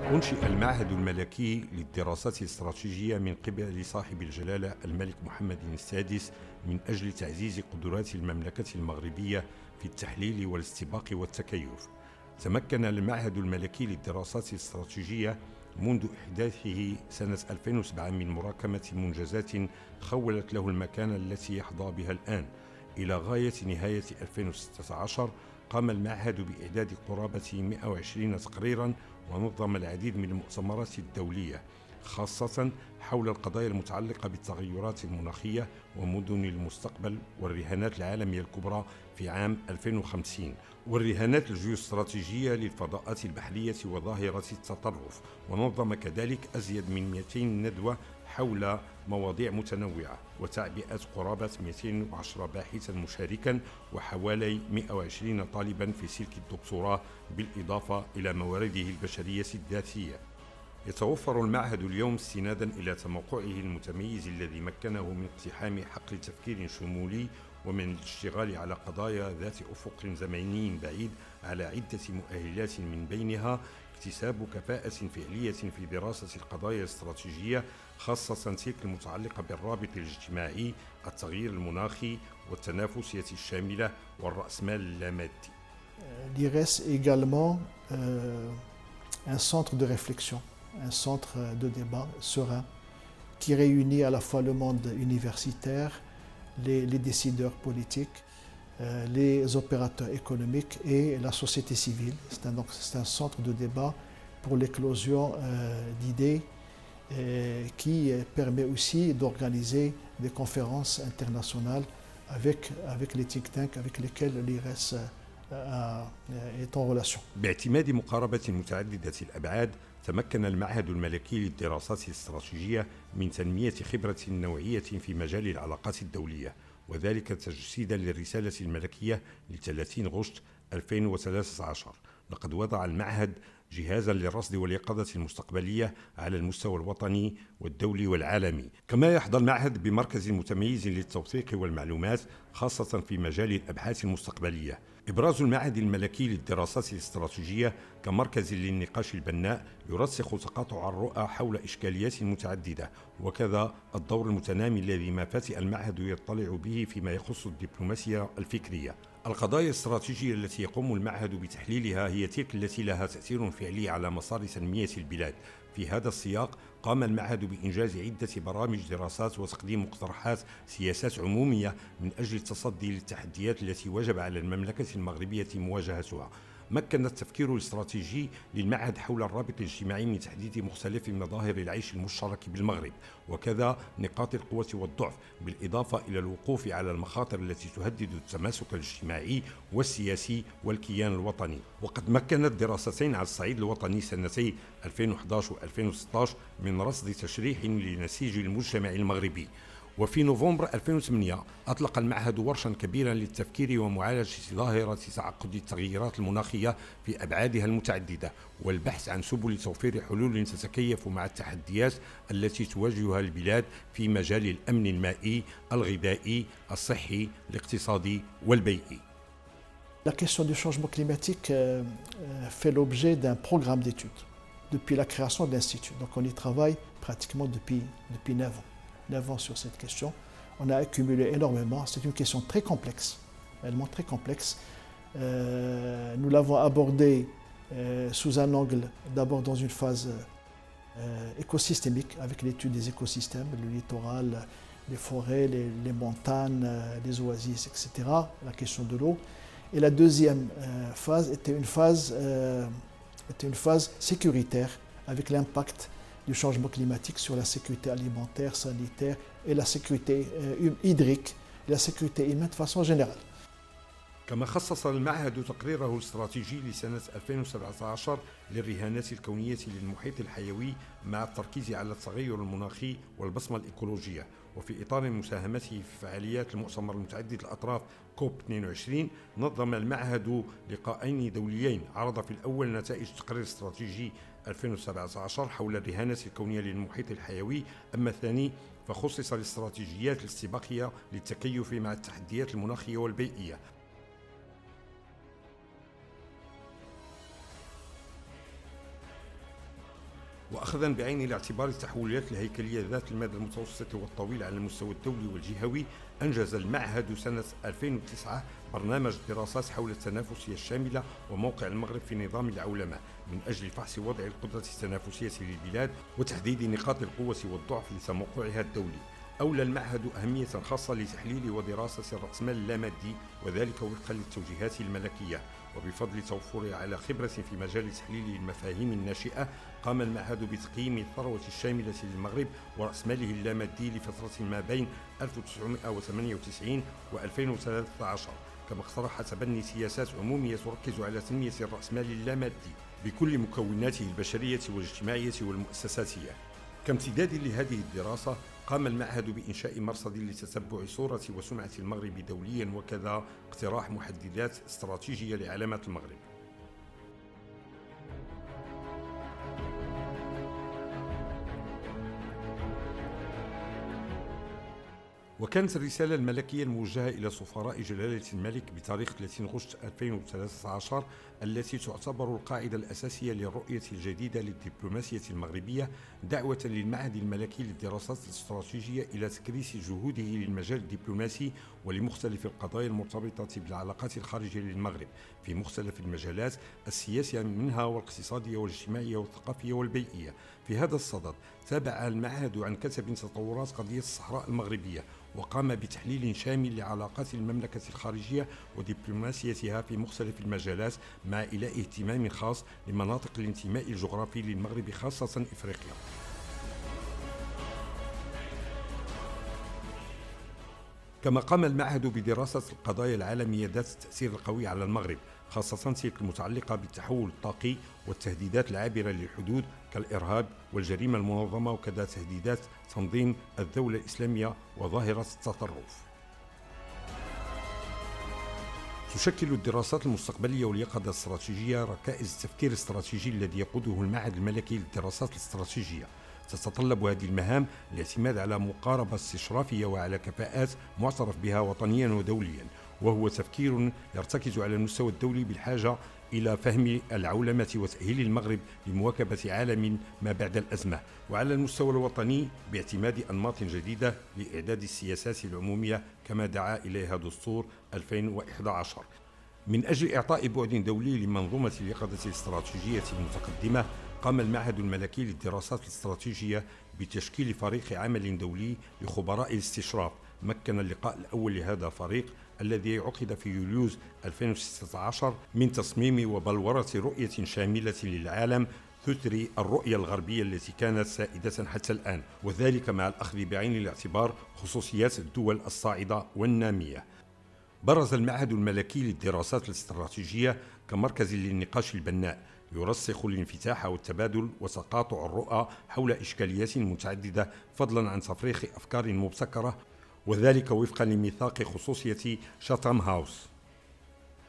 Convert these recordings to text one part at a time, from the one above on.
أنشئ المعهد الملكي للدراسات الاستراتيجية من قبل صاحب الجلالة الملك محمد السادس من أجل تعزيز قدرات المملكة المغربية في التحليل والاستباق والتكيف. تمكن المعهد الملكي للدراسات الاستراتيجية منذ إحداثه سنة 2007 من مراكمة منجزات خولت له المكانة التي يحظى بها الآن. إلى غاية نهاية 2016 قام المعهد بإعداد قرابة 120 تقريرا ونظم العديد من المؤتمرات الدولية خاصة حول القضايا المتعلقة بالتغيرات المناخية ومدن المستقبل والرهانات العالمية الكبرى في عام 2050 والرهانات الجيوستراتيجية للفضاءات البحرية وظاهرة التطرف، ونظم كذلك أزيد من 200 ندوة حول مواضيع متنوعة وتعبئة قرابة 210 باحثا مشاركا وحوالي 120 طالبا في سلك الدكتوراه، بالإضافة إلى موارده البشرية الذاتية. يتوفر المعهد اليوم استنادا إلى تموقعه المتميز الذي مكنه من اقتحام حقل تفكير شمولي ومن الاشتغال على قضايا ذات أفق زمني بعيد على عدة مؤهلات، من بينها اكتساب كفاءة فعلية في دراسة القضايا الاستراتيجية خاصة تلك المتعلقة بالرابط الاجتماعي، التغيير المناخي والتنافسية الشاملة والرأسمال اللامادي. L'IRES est également un centre de réflexion, un centre de débat serein qui réunit à la fois le monde universitaire, les décideurs politiques, les opérateurs économiques et la société civile. C'est un centre de débat pour l'éclosion d'idées qui permet aussi d'organiser des conférences internationales avec les think tanks avec lesquels l'IRES est en relation. باعتماد مقاربة متعددة الأبعاد، تمكن المعهد الملكي للدراسات الاستراتيجية من تنمية خبرة نوعية في مجال العلاقات الدولية، وذلك تجسيدا للرسالة الملكية ل30 غشت 2013. لقد وضع المعهد جهازا للرصد واليقظة المستقبلية على المستوى الوطني والدولي والعالمي. كما يحظى المعهد بمركز متميز للتوثيق والمعلومات خاصة في مجال الأبحاث المستقبلية. إبراز المعهد الملكي للدراسات الاستراتيجية كمركز للنقاش البناء يرسخ تقاطع الرؤى حول إشكاليات متعددة، وكذا الدور المتنامي الذي ما فتئ المعهد يطلع به فيما يخص الدبلوماسية الفكرية. القضايا الاستراتيجية التي يقوم المعهد بتحليلها هي تلك التي لها تأثير فعلي على مسار تنمية البلاد. في هذا السياق قام المعهد بإنجاز عدة برامج دراسات وتقديم مقترحات سياسات عمومية من أجل التصدي للتحديات التي وجب على المملكة المغربية مواجهتها. مكن التفكير الاستراتيجي للمعهد حول الرابط الاجتماعي من تحديد مختلف مظاهر العيش المشترك بالمغرب، وكذا نقاط القوة والضعف، بالإضافة إلى الوقوف على المخاطر التي تهدد التماسك الاجتماعي والسياسي والكيان الوطني. وقد مكنت دراستين على الصعيد الوطني سنتي 2011 و2016 من رصد تشريح لنسيج المجتمع المغربي. وفي نوفمبر 2008 أطلق المعهد ورشا كبيرا للتفكير ومعالجة ظاهرة تعقد التغيرات المناخية في أبعادها المتعددة، والبحث عن سبل توفير حلول تتكيف مع التحديات التي تواجهها البلاد في مجال الأمن المائي، الغذائي، الصحي، الاقتصادي والبيئي. La question du changement climatique fait l'objet d'un programme d'études depuis la création de l'Institut. Donc on y travaille pratiquement depuis 9 ans sur cette question. On a accumulé énormément. C'est une question très complexe, réellement très complexe. Nous l'avons abordée sous un angle, d'abord dans une phase écosystémique, avec l'étude des écosystèmes, le littoral, les forêts, les montagnes, les oasis, etc., la question de l'eau. Et la deuxième phase était une phase sécuritaire, avec l'impact du changement climatique sur la sécurité alimentaire, sanitaire et la sécurité hydrique et la sécurité humaine de façon générale. كما خصص المعهد تقريره الاستراتيجي لسنة 2017 للرهانات الكونية للمحيط الحيوي مع التركيز على التغير المناخي والبصمة الإيكولوجية. وفي إطار مساهمته في فعاليات المؤتمر المتعدد الأطراف كوب 22 نظم المعهد لقاءين دوليين، عرض في الأول نتائج تقرير استراتيجي 2017 حول الرهانات الكونية للمحيط الحيوي، أما الثاني فخصص للاستراتيجيات الاستباقية للتكيف مع التحديات المناخية والبيئية. وأخذا بعين الاعتبار التحولات الهيكلية ذات المدى المتوسط والطويل على المستوى الدولي والجهوي، أنجز المعهد سنة 2009 برنامج دراسات حول التنافسية الشاملة وموقع المغرب في نظام العولمة من أجل فحص وضع القدرة التنافسية للبلاد وتحديد نقاط القوة والضعف لتموقعها الدولي. أولى المعهد أهمية خاصة لتحليل ودراسة الرأسمال اللامادي، وذلك وفقا للتوجيهات الملكية، وبفضل توفره على خبرة في مجال تحليل المفاهيم الناشئة. قام المعهد بتقييم الثروة الشاملة للمغرب ورأسماله اللامادي لفترة ما بين 1998 و 2013، كما اقترح تبني سياسات عمومية تركز على تنمية الرأسمال اللامادي بكل مكوناته البشرية والاجتماعية والمؤسساتية. كامتداد لهذه الدراسة، قام المعهد بإنشاء مرصد لتتبع صورة وسمعة المغرب دوليا، وكذا اقتراح محددات استراتيجية لعلامات المغرب. وكانت الرسالة الملكية الموجهة إلى سفراء جلالة الملك بتاريخ 30 غشت 2013 التي تعتبر القاعدة الأساسية للرؤية الجديدة للدبلوماسية المغربية دعوة للمعهد الملكي للدراسات الاستراتيجية إلى تكريس جهوده للمجال الدبلوماسي ولمختلف القضايا المرتبطة بالعلاقات الخارجية للمغرب في مختلف المجالات السياسية منها والاقتصادية والاجتماعية والثقافية والبيئية. في هذا الصدد تابع المعهد عن كثب تطورات قضية الصحراء المغربية، وقام بتحليل شامل لعلاقات المملكة الخارجية ودبلوماسيتها في مختلف المجالات، مع إيلاء اهتمام خاص لمناطق الانتماء الجغرافي للمغرب خاصة إفريقيا. كما قام المعهد بدراسة القضايا العالمية ذات التأثير القوي على المغرب، خاصة تلك المتعلقة بالتحول الطاقي والتهديدات العابرة للحدود كالإرهاب والجريمة المنظمة، وكذا تهديدات تنظيم الدولة الإسلامية وظاهرة التطرف. تشكل الدراسات المستقبلية واليقظة الاستراتيجية ركائز التفكير الاستراتيجي الذي يقوده المعهد الملكي للدراسات الاستراتيجية. تتطلب هذه المهام الاعتماد على مقاربة استشرافية وعلى كفاءات معترف بها وطنيا ودوليا، وهو تفكير يرتكز على المستوى الدولي بالحاجة إلى فهم العولمة وتأهيل المغرب لمواكبة عالم ما بعد الأزمة، وعلى المستوى الوطني باعتماد أنماط جديدة لإعداد السياسات العمومية كما دعا إليها دستور 2011. من أجل إعطاء بعد دولي لمنظومة اليقظة الاستراتيجية المتقدمة، قام المعهد الملكي للدراسات الاستراتيجية بتشكيل فريق عمل دولي لخبراء الاستشراف. مكن اللقاء الأول لهذا الفريق الذي عقد في يوليوز 2016 من تصميم وبلورة رؤية شاملة للعالم تثري الرؤية الغربية التي كانت سائدة حتى الآن، وذلك مع الأخذ بعين الاعتبار خصوصيات الدول الصاعدة والنامية. برز المعهد الملكي للدراسات الاستراتيجية كمركز للنقاش البناء يرسخ الانفتاح والتبادل وتقاطع الرؤى حول إشكاليات متعددة، فضلا عن تفريغ أفكار مبتكرة، وذلك وفقا لميثاق خصوصية شاتام هاوس.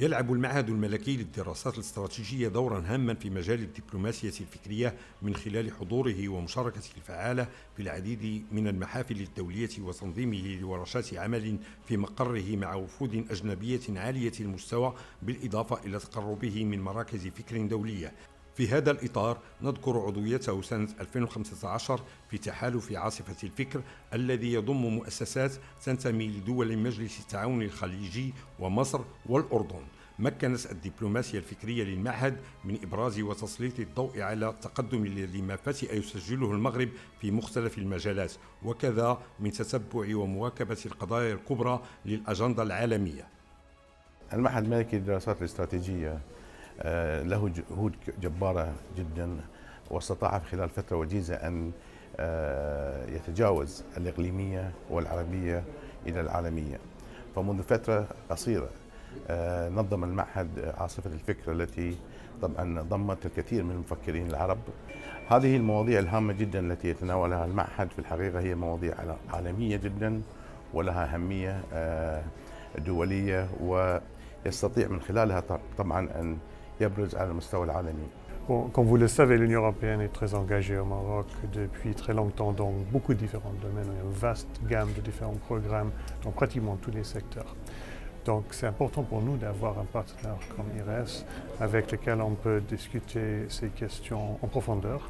يلعب المعهد الملكي للدراسات الاستراتيجية دورا هاما في مجال الدبلوماسية الفكرية من خلال حضوره ومشاركته الفعالة في العديد من المحافل الدولية وتنظيمه لورشات عمل في مقره مع وفود أجنبية عالية المستوى، بالإضافة إلى تقربه من مراكز فكر دولية. في هذا الإطار نذكر عضويته سنة 2015 في تحالف عاصفة الفكر الذي يضم مؤسسات تنتمي لدول مجلس التعاون الخليجي ومصر والأردن. مكنت الدبلوماسيا الفكرية للمعهد من إبراز وتسليط الضوء على التقدم الذي ما فتئ يسجله المغرب في مختلف المجالات، وكذا من تتبع ومواكبة القضايا الكبرى للأجندة العالمية. المعهد الملكي للدراسات الاستراتيجية له جهود جبارة جدا، واستطاع في خلال فترة وجيزة أن يتجاوز الإقليمية والعربية إلى العالمية. فمنذ فترة قصيرة نظم المعهد عاصفة الفكر التي طبعا ضمت الكثير من المفكرين العرب. هذه المواضيع الهامة جدا التي يتناولها المعهد في الحقيقة هي مواضيع عالمية جدا ولها أهمية دولية، ويستطيع من خلالها طبعا أن يبرز على المستوى العالمي. Bon, comme vous le savez, l'Union européenne est très engagée au Maroc depuis très longtemps dans beaucoup de différents domaines. Il y a une vaste gamme de différents programmes dans pratiquement tous les secteurs. Donc c'est important pour nous d'avoir un partenaire comme IRES avec lequel on peut discuter ces questions en profondeur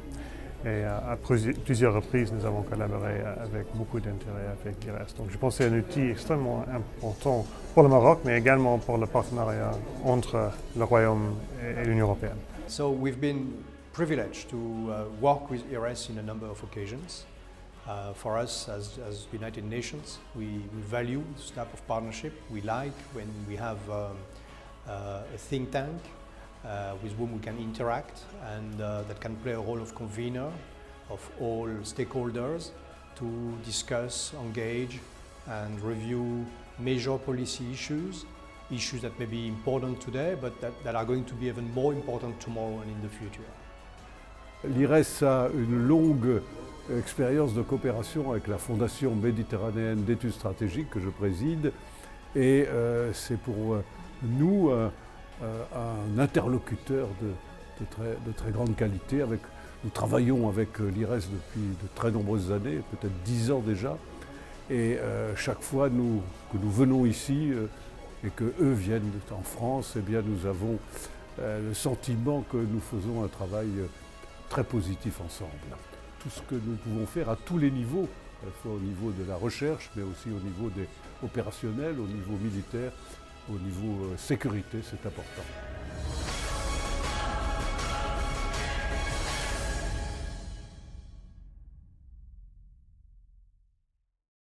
Et à plusieurs reprises, nous avons collaboré avec beaucoup d'intérêt avec l'IRES. Donc je pense que c'est un outil extrêmement important pour le Maroc, mais également pour le partenariat entre le Royaume et l'Union européenne. So we've been privileged to work with IRES in a number of occasions. For us as United Nations, we value this type of partnership. We like when we have a think tank with whom we can interact and that can play a role of convener of all stakeholders to discuss, engage and review major policy issues that may be important today but that are going to be even more important tomorrow and in the future. L'IRES a une longue expérience de coopération avec la Fondation méditerranéenne d'études stratégiques que je préside et c'est pour nous un interlocuteur de très grande qualité. Nous travaillons avec l'IRES depuis de très nombreuses années, peut-être 10 ans déjà, et chaque fois que nous venons ici et qu'eux viennent en France, eh bien, nous avons le sentiment que nous faisons un travail très positif ensemble. Tout ce que nous pouvons faire à tous les niveaux, à la fois au niveau de la recherche, mais aussi au niveau des opérationnels, au niveau militaire, au niveau sécurité, c'est important.